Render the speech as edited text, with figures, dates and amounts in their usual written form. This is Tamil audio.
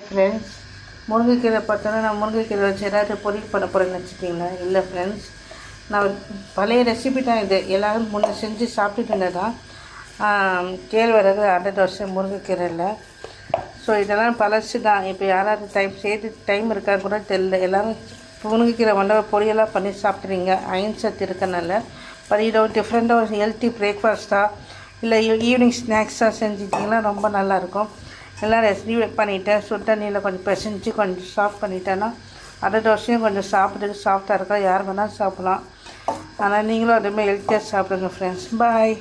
ஃப்ரெண்ட்ஸ், முருங்கைக்கீரை பார்த்தோன்னா நான் முருங்கைக்கீரை வச்சு ஏதாவது பொரியல் பண்ண போகிறேன்னு வச்சுட்டிங்களா? இல்லை ஃப்ரெண்ட்ஸ், நான் பழைய ரெசிபி தான் இது. எல்லோரும் முன்னே செஞ்சு சாப்பிட்டுட்டு தான் கேழ்வரகு அடை தோசை முருங்கைக்கீரையில். ஸோ இதெல்லாம் பழசு தான். இப்போ யாராவது டைம் இருக்கா கூட தெரியல. எல்லோரும் முருங்கைக்கீரை பொரியலாக பண்ணி சாப்பிட்றீங்க. அயன் சத்து இருக்கனால பண்ணிவிட டிஃப்ரெண்ட்டாக ஒரு ஹெல்த்தி பிரேக்ஃபாஸ்ட்டாக இல்லை ஈவினிங் ஸ்நாக்ஸாக செஞ்சுட்டிங்கன்னா ரொம்ப நல்லாயிருக்கும். எல்லாம் ரெசிபி பண்ணிவிட்டேன். சுடு தண்ணியில் கொஞ்சம் பிசைஞ்சு கொஞ்சம் சாஃப்ட் பண்ணிட்டேன்னா அடை தோசையும் கொஞ்சம் சாப்பிட்றதுக்கு சாஃப்டாக இருக்கும். யார் வேணால் சாப்பிட்லாம். ஆனால் நீங்களும் அதேமாதிரி ஹெல்த்தியாக சாப்பிடுங்க ஃப்ரெண்ட்ஸ். பாய்.